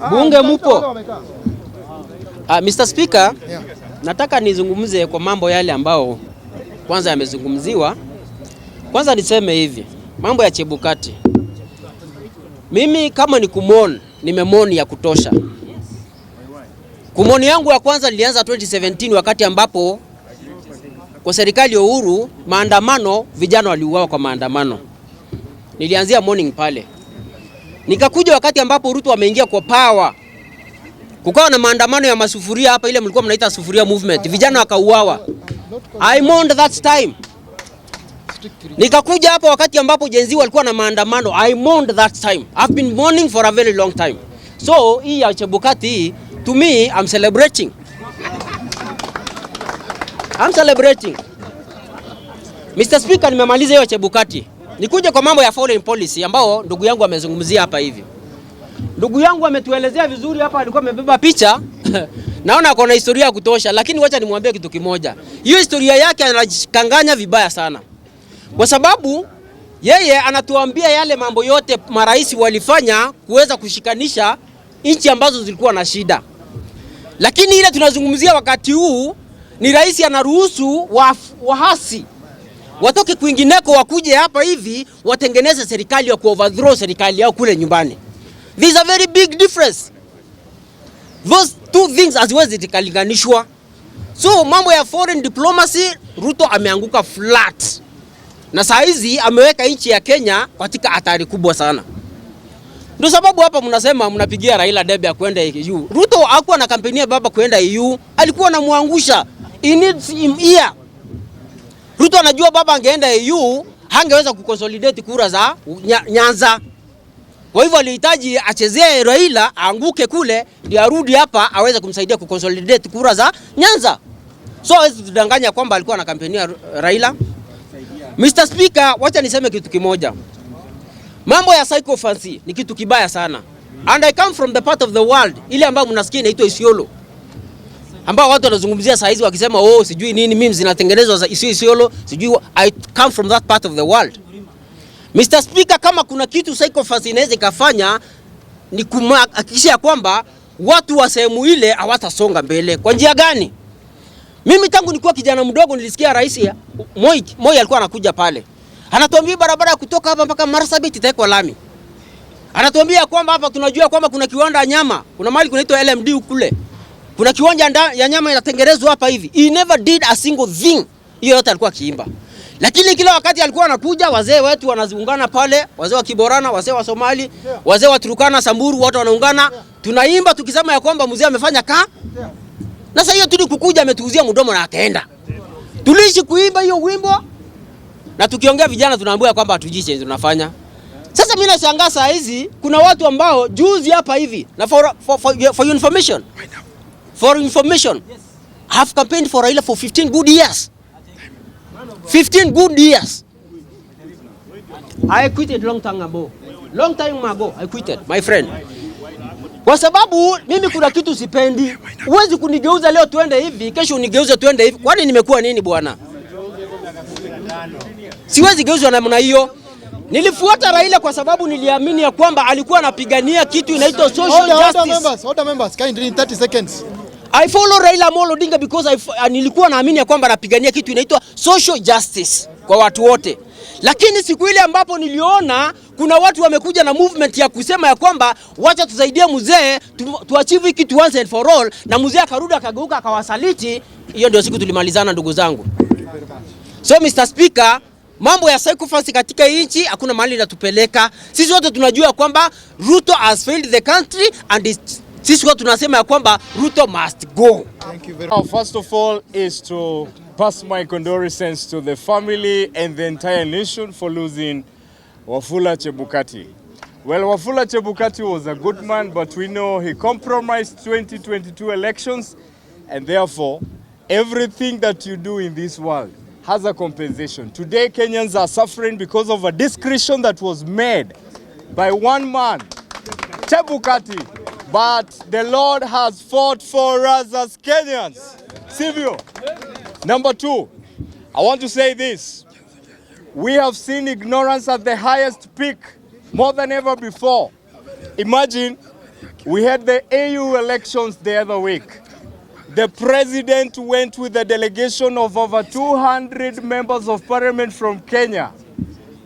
Bunge mupo. Mr. Speaker, nataka nizungumze kwa mambo yale ambao kwanza yamezungumziwa. Kwanza niseme hivi, mambo ya Chebukati. Mimi kama ni kumon, nimemoni ya kutosha. Kumoni yangu ya kwanza nilianza 2017 wakati ambapo kwa serikali ya Uhuru maandamano, vijana waliuawa kwa maandamano. Nilianzia morning pale. Nikakuja wakati ambapo Ruto ameingia kwa power. Kukawa na maandamano ya masufuria hapa, ile mlikuwa mnaita sufuria movement. Vijana wakauawa. I mourned that time. Nikakuja hapa wakati ambapo Gen Z walikuwa na maandamano. I mourned that time. I've been mourning for a very long time. So hii ya Chebukati, to me, I'm celebrating. I'm celebrating. Mr. Speaker, nimemaliza hiyo Chebukati. Nikuje kwa mambo ya foreign policy ambao ndugu yangu amezungumzia hapa hivi. Ndugu yangu ametuelezea vizuri hapa, alikuwa amebeba picha. Naona ako na historia ya kutosha, lakini wacha nimwambie kitu kimoja. Hiyo historia yake anajikanganya vibaya sana. Kwa sababu yeye anatuambia yale mambo yote marais walifanya kuweza kushikanisha nchi ambazo zilikuwa na shida. Lakini ile tunazungumzia wakati huu ni rais anaruhusu wahasi watoke kwingineko wakuje hapa hivi watengeneze serikali ya kuoverthrow serikali yao kule nyumbani. There's a very big difference. Those two things haziwezi zikalinganishwa. So mambo ya foreign diplomacy, Ruto ameanguka flat. Na saa hizi ameweka nchi ya Kenya katika hatari kubwa sana. Ndio sababu hapa mnasema mnapigia Raila debe ya kwenda EU. Ruto hakuwa na kampeni ya baba kwenda EU, alikuwa anamuangusha. He needs him here. Ruto anajua baba angeenda EU, hangeweza kuconsolidate kura za Nyanza. Kwa hivyo alihitaji achezee Raila, aanguke kule, ndio arudi hapa aweze kumsaidia kuconsolidate kura za Nyanza. So hawezi tudanganya kwamba alikuwa na kampeni ya Raila. Mr. Speaker, wacha niseme kitu kimoja. Mambo ya psychophancy ni kitu kibaya sana. And I come from the part of the world ile ambayo mnasikia inaitwa Isiolo. Ambao watu wanazungumzia saa hizi wakisema sijui nini memes zinatengenezwa za Isiolo, sijui. I come from that part of the world. Mr. Speaker, kama kuna kitu psychophancy inaweza ikafanya ni kuhakikisha kwamba watu wa sehemu ile hawatasonga mbele. Kwa njia gani? Mimi tangu nilikuwa kijana mdogo nilisikia rais Moi alikuwa anakuja pale. Anatuambia barabara ya kutoka hapa mpaka Marsabit itaekwa lami. Anatuambia kwamba hapa tunajua kwamba kuna kiwanda ya nyama, kuna mahali kunaitwa LMD kule. Kuna kiwanja ya nyama inatengenezwa hapa hivi. He never did a single thing. Hiyo yote alikuwa kiimba. Lakini kila wakati alikuwa anakuja, wazee wetu wanaziungana pale, wazee wa Kiborana, wazee wa Somali, wazee wa Turkana, Samburu, watu wanaungana, tunaimba tukisema ya kwamba mzee amefanya na sasa hiyo tulikuja ametuuzia mdomo na akaenda. Tuliishi kuimba hiyo wimbo na tukiongea vijana tunaambiwa kwamba hatujiche tunafanya. Sasa mimi nashangaa saa hizi kuna watu ambao juzi hapa hivi na for information. For information, I have campaigned for Raila for 15 good years. 15 good years. I quitted long time ago. Long time ago I quitted, my friend. Kwa sababu mimi kuna kitu sipendi. Huwezi kunigeuza leo tuende hivi, kesho unigeuze tuende hivi. Kwani nimekuwa nini bwana? Siwezi geuzwa namna hiyo. Nilifuata Raila kwa sababu niliamini ya kwamba alikuwa anapigania kitu inaitwa social justice. Order members, kindly in 30 seconds. I follow Raila Amolo Odinga because nilikuwa naamini ya kwamba anapigania kitu inaitwa social justice kwa watu wote. Lakini siku ile ambapo niliona kuna watu wamekuja na movement ya kusema ya kwamba wacha tusaidie mzee tuachieve kitu once and for all, na mzee akarudi akageuka akawasaliti, hiyo ndio siku tulimalizana ndugu zangu. So Mr. Speaker, mambo ya psychophancy katika nchi hakuna mahali inatupeleka. Sisi wote tunajua kwamba Ruto has failed the country and sisi wote tunasema ya kwamba Ruto must go. Thank you very much. First of all is to pass my condolences to the family and the entire nation for losing Wafula Chebukati. Well, Wafula Chebukati was a good man, but we know he compromised 2022 elections, and therefore everything that you do in this world has a compensation. Today Kenyans are suffering because of a discretion that was made by one man, Chebukati. But the Lord has fought for us as Kenyans. Silvio. Number two, I want to say this. We have seen ignorance at the highest peak more than ever before. Imagine We had the AU elections the other week. The president went with a delegation of over 200 members of parliament from Kenya,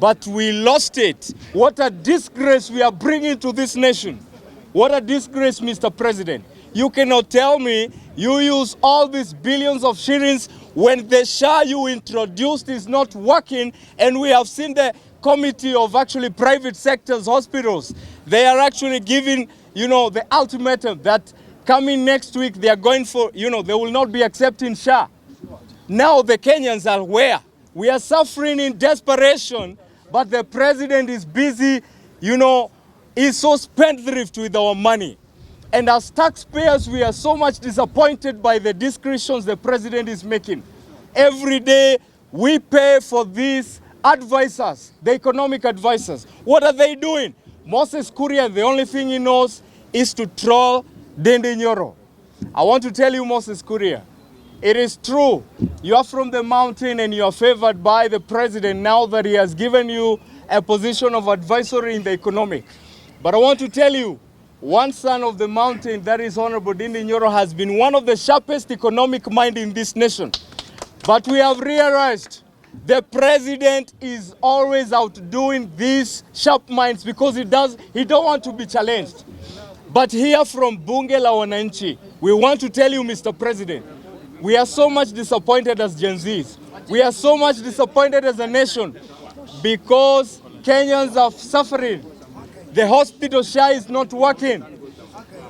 but we lost it. What a disgrace we are bringing to this nation. What a disgrace, Mr. President. You cannot tell me you use all these billions of shillings when the SHA you introduced is not working, and we have seen the committee of actually private sectors hospitals. They are actually giving, the ultimatum that coming next week they are going for, they will not be accepting SHA. Now the Kenyans are where? We are suffering in desperation, but the president is busy, is so spendthrift with our money. And as taxpayers, we are so much disappointed by the discretions the president is making. Every day, we pay for these advisors, the economic advisors. What are they doing? Moses Kuria, the only thing he knows is to troll Dende Nyoro. I want to tell you, Moses Kuria, it is true. You are from the mountain and you are favored by the president now that he has given you a position of advisory in the economic. But I want to tell you, one son of the mountain, that is Honorable Dende Nyoro, has been one of the sharpest economic minds in this nation. But we have realized the president is always outdoing these sharp minds because he don't want to be challenged. But here from Bunge la Mwananchi, we want to tell you, Mr. President, we are so much disappointed as Gen Zs. We are so much disappointed as a nation because Kenyans are suffering. The hospital SHA is not working.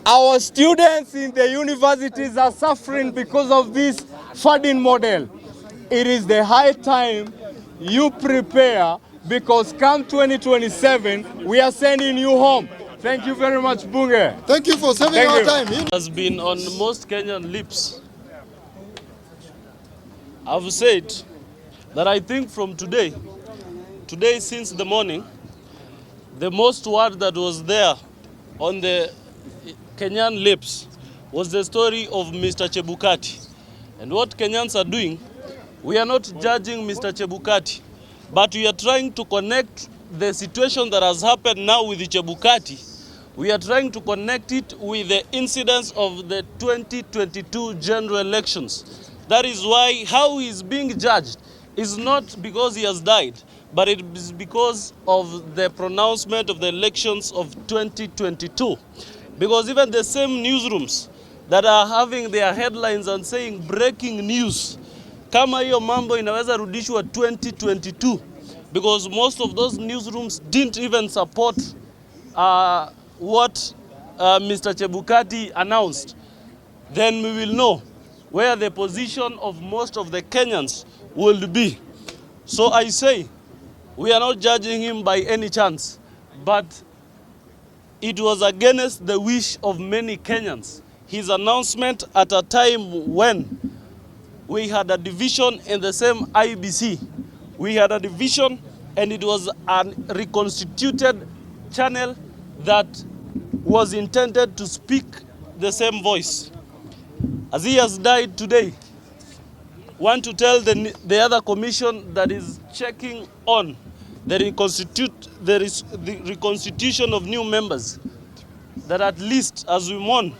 Our students in the universities are suffering because of this funding model. It is the high time you prepare because come 2027, we are sending you home. Thank you very much, Bunge. Thank you for saving our time. It has been on most Kenyan lips. I've said that I think from today since the morning, the most word that was there on the Kenyan lips was the story of Mr. Chebukati. And what Kenyans are doing, we are not judging Mr. Chebukati, but we are trying to connect the situation that has happened now with the Chebukati. We are trying to connect it with the incidents of the 2022 general elections. That is why how he is being judged is not because he has died, but it is because of the pronouncement of the elections of 2022. Because even the same newsrooms that are having their headlines and saying breaking news, kama hiyo mambo inaweza rudishwa 2022, because most of those newsrooms didn't even support what Mr. Chebukati announced, then we will know where the position of most of the Kenyans will be. So I say, we are not judging him by any chance, but it was against the wish of many Kenyans. His announcement at a time when we had a division in the same IBC. We had a division and it was a reconstituted channel that was intended to speak the same voice. As he has died today, want to tell the other commission that is checking on the reconstitution of new members, that at least as we mourn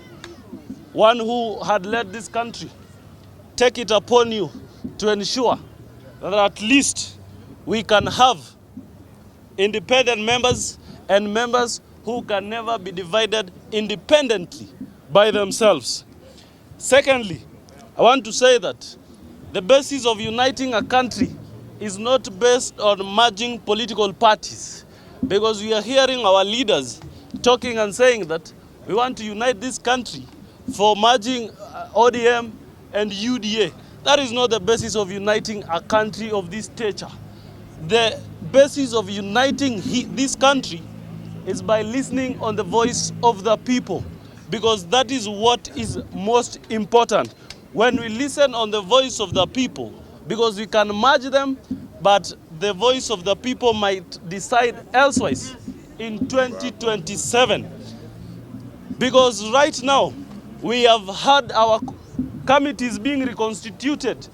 one who had led this country, take it upon you to ensure that at least we can have independent members and members who can never be divided independently by themselves. Secondly, I want to say that the basis of uniting a country is not based on merging political parties, because we are hearing our leaders talking and saying that we want to unite this country for merging ODM and UDA. That is not the basis of uniting a country of this stature. The basis of uniting this country is by listening on the voice of the people, because that is what is most important. When we listen on the voice of the people, because we can merge them, but the voice of the people might decide elsewise in 2027. Because right now, we have had our committees being reconstituted,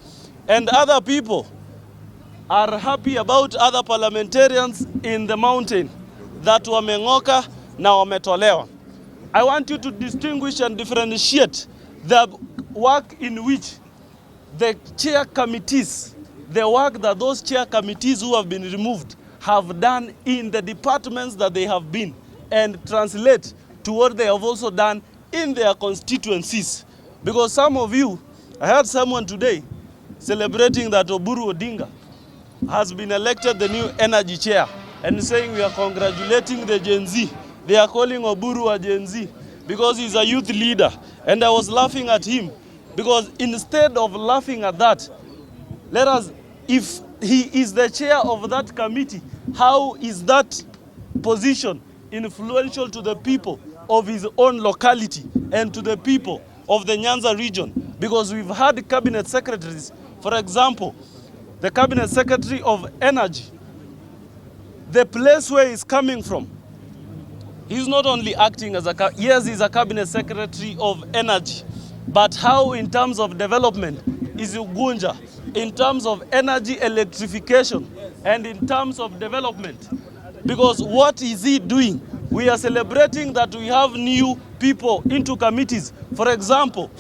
and other people are happy about other parliamentarians in the mountain that wameng'oka na wametolewa. I want you to distinguish and differentiate the work in which the chair committees, the work that those chair committees who have been removed have done in the departments that they have been, and translate to what they have also done in their constituencies. Because some of you, I heard someone today celebrating that Oburu Odinga has been elected the new energy chair and saying we are congratulating the Gen Z. They are calling Oburu a Gen Z because he's a youth leader. And I was laughing at him because instead of laughing at that, let us, if he is the chair of that committee, how is that position influential to the people of his own locality and to the people of the Nyanza region? Because we've had cabinet secretaries, for example, the cabinet secretary of energy, the place where he's coming from, he's not only acting as yes, he's a cabinet secretary of energy, but how in terms of development is Ugunja, in terms of energy electrification, and in terms of development? Because what is he doing? We are celebrating that we have new people into committees. For example,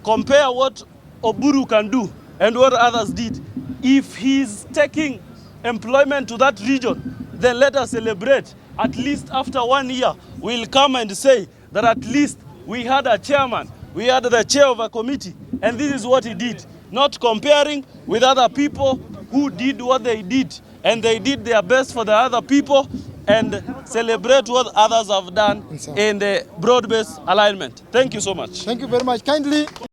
compare what Oburu can do and what others did. If he's taking employment to that region, then let us celebrate. At least after 1 year, we'll come and say that at least we had a chairman, we had the chair of a committee, and this is what he did. Not comparing with other people who did what they did, and they did their best for the other people, and celebrate what others have done in the broad-based alignment. Thank you so much. Thank you very much. Kindly.